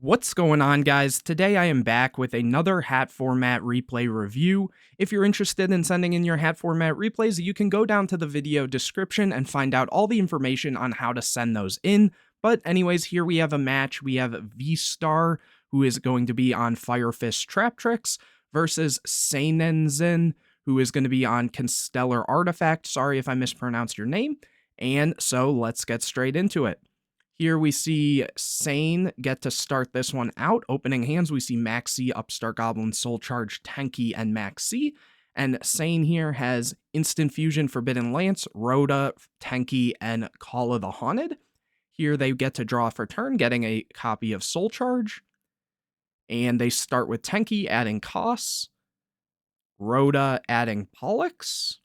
What's going on, guys? Today I am back with another H.A.T format replay review. If you're interested in sending in your H.A.T format replays, you can go down to the video description and find out all the information on how to send those in. But anyways, here we have a match. We have V-Star, who is going to be on Firefist Traptrix, versus Seinenzin, who is going to be on Constellar Artifact. Sorry if I mispronounced your name. And so let's get straight into it. Here we see Sane get to start this one out. Opening hands, we see Maxi, Upstart Goblin, Soul Charge, Tenki, and Maxi. And Sane here has Instant Fusion, Forbidden Lance, Rhoda, Tenki, and Call of the Haunted. Here they get to draw for turn, getting a copy of Soul Charge. And they start with Tenki, adding costs. Rhoda adding Pollux.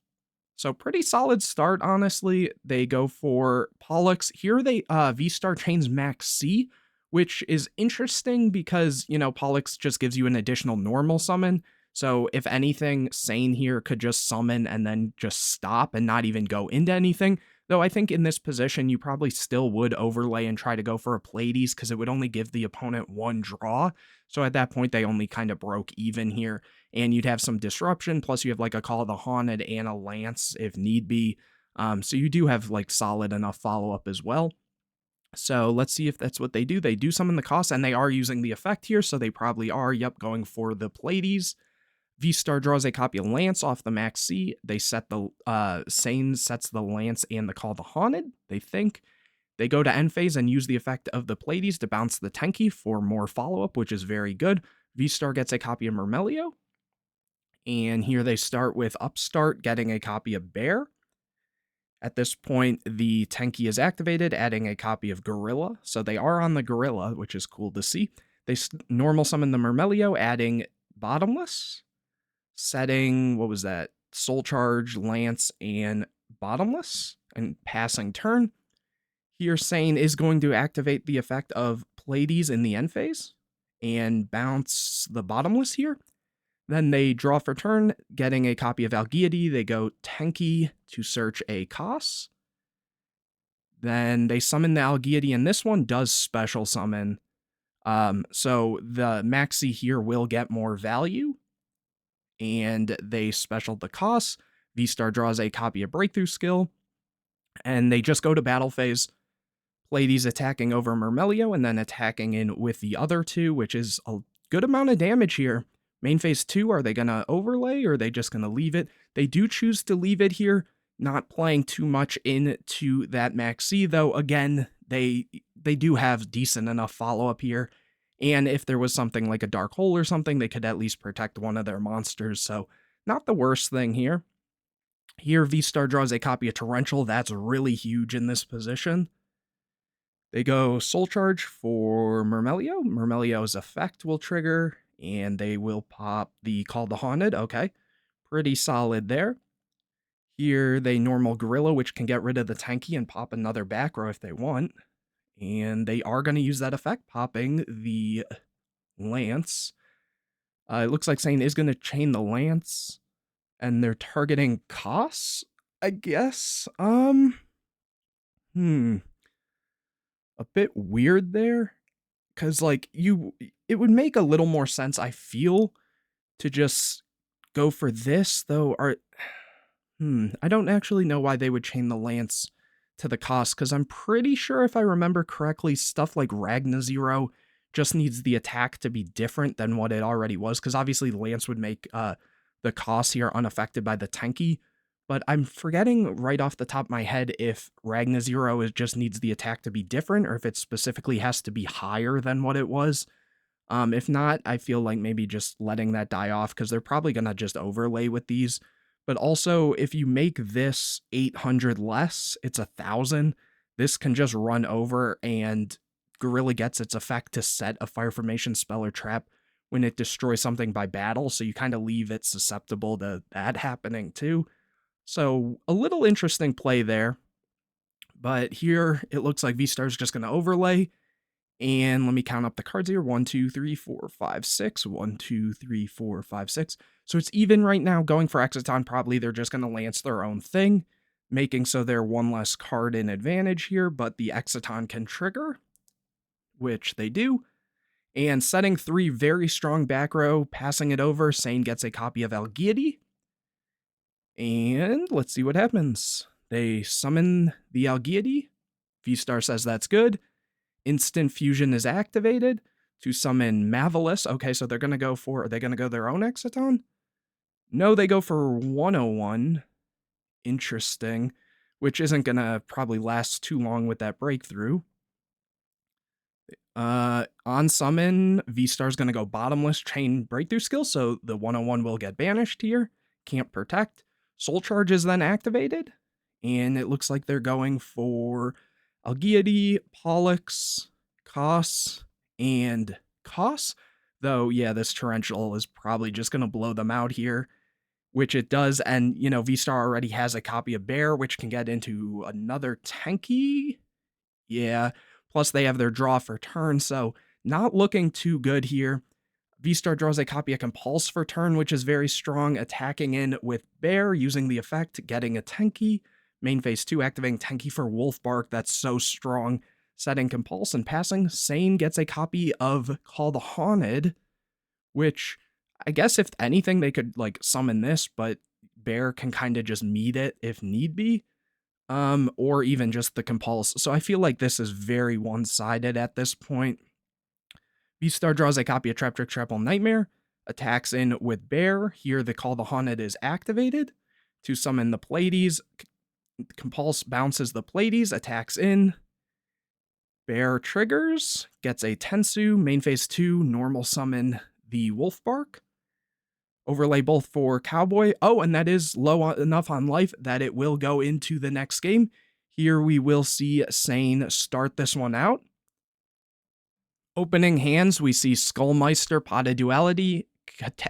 So pretty solid start, honestly. They go for Pollux. Here they V-Star chains Max C, which is interesting because, you know, Pollux just gives you an additional normal summon. So if anything, Sane here could just summon and then just stop and not even go into anything. Though I think in this position, you probably still would overlay and try to go for a Pleiades because it would only give the opponent one draw. So at that point, they only kind of broke even here. And you'd have some disruption, plus you have like a Call of the Haunted and a Lance if need be. So you do have like solid enough follow-up as well. So let's see if that's what they do. They do summon the cost, and they are using the effect here, so they probably are, going for the Pleiades. V-Star draws a copy of Lance off the Max C. They set the, Sane sets the Lance and the Call of the Haunted, they think. They go to end phase and use the effect of the Pleiades to bounce the Tenki for more follow-up, which is very good. V-Star gets a copy of Mermail. And here they start with Upstart getting a copy of Bear. At this point, the Tenki is activated, adding a copy of Gorilla. So they are on the Gorilla, which is cool to see. They normal summon the Mermail, adding Bottomless. Setting, what was that? Soul Charge, Lance, and Bottomless. And passing turn. Here, Sane is going to activate the effect of Pleiades in the end phase. And bounce the Bottomless here. Then they draw for turn, getting a copy of Algiady. They go Tenki to search a Kos. Then they summon the Algiady, and this one does special summon. So the Maxi here will get more value. And they special the Kos. V-Star draws a copy of Breakthrough Skill. And they just go to battle phase. Pleiades attacking over Mermail, and then attacking in with the other two, which is a good amount of damage here. Main phase 2, are they going to overlay or are they just going to leave it? They do choose to leave it here, not playing too much into that Max C, though, again, they do have decent enough follow-up here. And if there was something like a Dark Hole or something, they could at least protect one of their monsters, so not the worst thing here. Here, V-Star draws a copy of Torrential. That's really huge in this position. They go Soul Charge for Mermail. Mermail's effect will trigger, and they will pop the Call the Haunted. Okay, pretty solid there. Here, they normal Gorilla, which can get rid of the Tenki and pop another back row if they want. And they are going to use that effect, popping the Lance. It looks like Sane is going to chain the Lance, and they're targeting Kos, I guess. A bit weird there. Because, like, it would make a little more sense, I feel, to just go for this, though. I don't actually know why they would chain the Lance to the Kos, because I'm pretty sure, if I remember correctly, stuff like Ragna Zero just needs the attack to be different than what it already was, because obviously Lance would make the Kos here unaffected by the Tenki. But I'm forgetting right off the top of my head if Ragna Zero just needs the attack to be different, or if it specifically has to be higher than what it was. If not, I feel like maybe just letting that die off, because they're probably going to just overlay with these. But also, if you make this 800 less, it's 1,000. This can just run over, and Gorilla gets its effect to set a Fire Formation spell or trap when it destroys something by battle, so you kind of leave it susceptible to that happening too. So, a little interesting play there. But here, it looks like V-Star's just going to overlay. And let me count up the cards here. 1, 2, 3, 4, 5, 6. 1, 2, 3, 4, 5, 6. So it's even right now. Going for Exciton, probably they're just going to Lance their own thing, making so they're one less card in advantage here. But the Exciton can trigger, which they do. And setting 3 very strong back row, passing it over, Sane gets a copy of Algiady. And let's see what happens. They summon the Algiady. V-Star says that's good. Instant Fusion is activated to summon Mavelus. Okay, so they're going to go for, are they going to go their own Exciton? No, they go for 101. Interesting. Which isn't going to probably last too long with that breakthrough. On summon, V-Star's going to go bottomless chain breakthrough skill, so the 101 will get banished here. Can't protect. Soul Charge is then activated, and it looks like they're going for Algiady, Pollux, Koss, and Koss. Though, yeah, this Torrential is probably just going to blow them out here, which it does. And, you know, V-Star already has a copy of Bear, which can get into another tanky. Yeah, plus they have their draw for turn, so not looking too good here. V-Star draws a copy of Compulse for turn, which is very strong, attacking in with Bear, using the effect, getting a Tenki. Main phase 2, activating Tenki for Wolf Bark, that's so strong. Setting Compulse and passing, Sane gets a copy of Call the Haunted, which I guess if anything they could like summon this, but Bear can kind of just meet it if need be. Or even just the Compulse. So I feel like this is very one-sided at this point. V-Star draws a copy of Traptrix Trapple Nightmare, attacks in with Bear. Here the Call the Haunted is activated to summon the Pleiades. Compulse bounces the Pleiades, attacks in. Bear triggers, gets a Tensu, main phase 2, normal summon the Wolfbark. Overlay both for Cowboy. Oh, and that is low enough on life that it will go into the next game. Here we will see Sane start this one out. Opening hands, we see Skullmeister, Pot of Duality,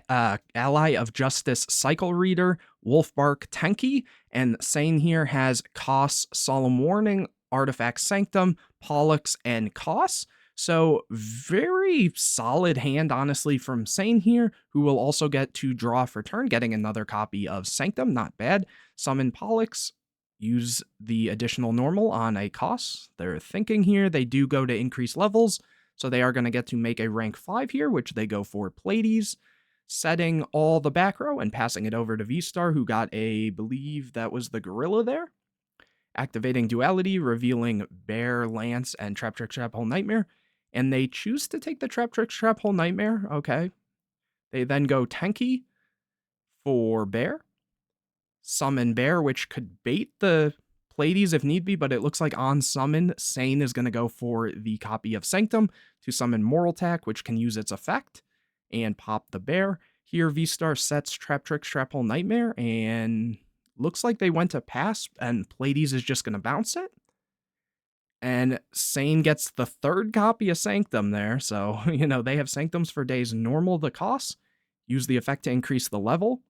Ally of Justice, Cycle Reader, Wolfbark, Tenki, and Sane here has Koss, Solemn Warning, Artifact Sanctum, Pollux, and Koss. So very solid hand, honestly, from Sane here, who will also get to draw for turn, getting another copy of Sanctum, not bad. Summon Pollux, use the additional normal on a Koss. They're thinking here, they do go to increase levels, so they are going to get to make a rank 5 here, which they go for Pleiades, setting all the back row and passing it over to V-Star, who got a, believe that was the Gorilla there. Activating Duality, revealing Bear, Lance, and Traptrix Trap Hole Nightmare. And they choose to take the Traptrix Trap Hole Nightmare. Okay. They then go Tenki for Bear. Summon Bear, which could bait the Pleiades if need be, but it looks like on summon, Sane is going to go for the copy of Sanctum to summon Moral Attack, which can use its effect, and pop the Bear. Here, V-Star sets Traptrix Trap Hole Nightmare, and looks like they went to pass, and Pleiades is just going to bounce it. And Sane gets the third copy of Sanctum there, so, you know, they have Sanctums for days normal the cost. Use the effect to increase the level.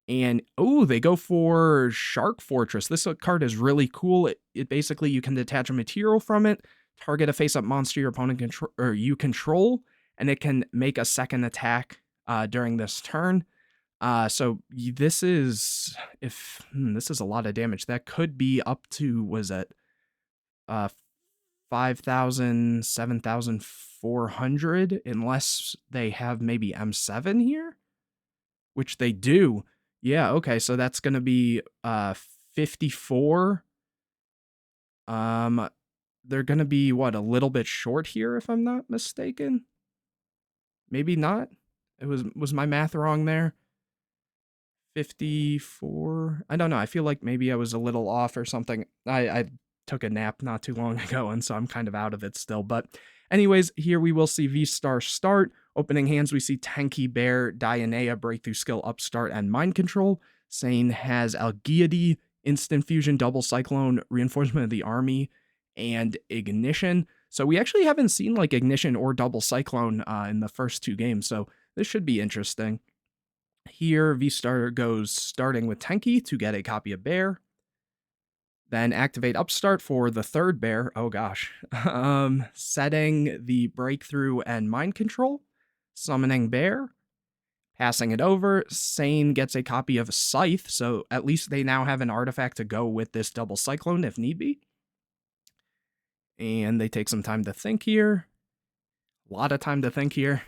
And, oh, they go for Shark Fortress. This card is really cool. It basically, you can detach a material from it, target a face-up monster your opponent you control, and it can make a second attack during this turn. So this is, this is a lot of damage. That could be up to, was it 5,000, 7,400, unless they have maybe M7 here, which they do. Yeah, okay, so that's going to be 54. They're going to be, what, a little bit short here, if I'm not mistaken? Maybe not? Was my math wrong there? 54. I don't know. I feel like maybe I was a little off or something. I took a nap not too long ago, and so I'm kind of out of it still. But anyways, here we will see V-Star start. Opening hands, we see Tenki, Bear, Dianea, Breakthrough Skill, Upstart, and Mind Control. Sane has Algiady, Instant Fusion, Double Cyclone, Reinforcement of the Army, and Ignition. So we actually haven't seen like Ignition or Double Cyclone in the first two games, so this should be interesting. Here, V-Star goes starting with Tenki to get a copy of Bear. Then activate Upstart for the third Bear. Oh gosh. Setting the Breakthrough and Mind Control. Summoning Bear. Passing it over. Sane gets a copy of Scythe, so at least they now have an artifact to go with this Double Cyclone if need be. And they take some time to think here. A lot of time to think here.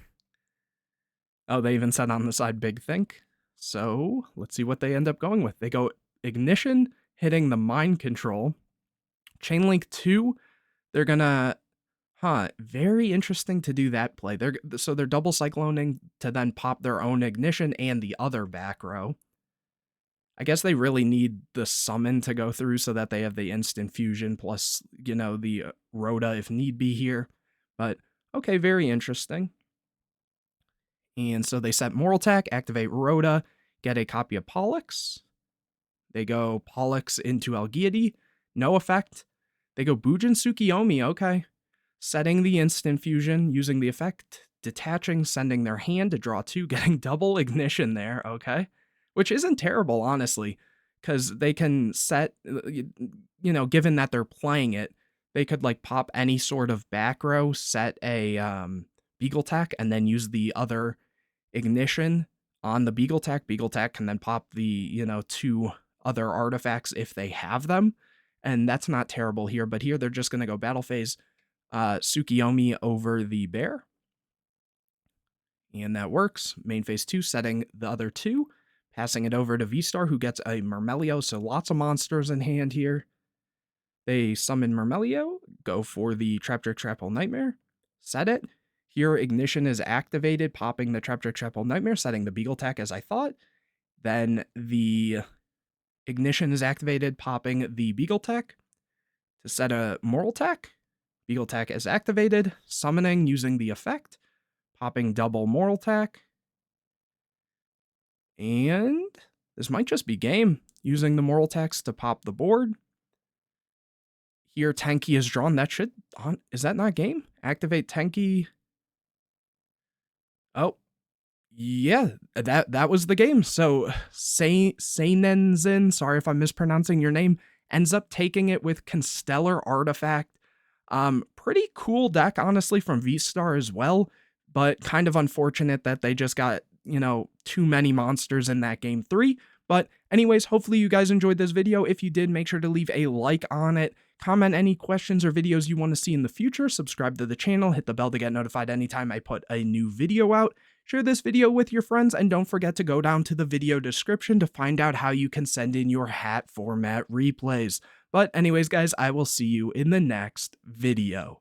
Oh, they even said on the side, big think. So let's see what they end up going with. They go Ignition, hitting the Mind Control. Chainlink 2, they're gonna, very interesting to do that play. So they're double cycloning to then pop their own Ignition and the other back row. I guess they really need the summon to go through so that they have the instant fusion plus, the Rhoda if need be here. But okay, very interesting. And so they set Moral Attack, activate Rhoda, get a copy of Pollux. They go Pollux into Algiady, no effect. They go Bujin Tsukiyomi, okay. Setting the instant fusion, using the effect, detaching, sending their hand to draw 2, getting double ignition there, okay. Which isn't terrible, honestly, because they can set, given that they're playing it, they could like pop any sort of back row, set a Beagle Tack, and then use the other ignition on the Beagle Tack. Beagle Tack can then pop the, 2 other artifacts if they have them, and that's not terrible here. But here they're just going to go Battle Phase Tsukiyomi over the bear, and that works. Main Phase 2, setting the other 2, passing it over to V-Star, who gets a Mermail, so lots of monsters in hand here. They summon Mermail, go for the Traptrix Trapple Nightmare, set it. Here, Ignition is activated, popping the Traptrix Trapple Nightmare, setting the Beagle Tack as I thought. Then the Ignition is activated, popping the Beagle Tack to set a Moral Tack. Beagle Tack is activated, summoning using the effect, popping double Moral Tack. And this might just be game, using the Moral Tacks to pop the board. Here, Tenki is drawn. That should, is that not game? Activate Tenki. Oh, yeah, that was the game. So Seinenzin, sorry if I'm mispronouncing your name, ends up taking it with Constellar Artifact. Pretty cool deck, honestly, from V-Star as well, but kind of unfortunate that they just got, too many monsters in that game 3. But anyways, hopefully you guys enjoyed this video. If you did, make sure to leave a like on it. Comment any questions or videos you want to see in the future. Subscribe to the channel. Hit the bell to get notified anytime I put a new video out. Share this video with your friends. And don't forget to go down to the video description to find out how you can send in your hat format replays. But anyways, guys, I will see you in the next video.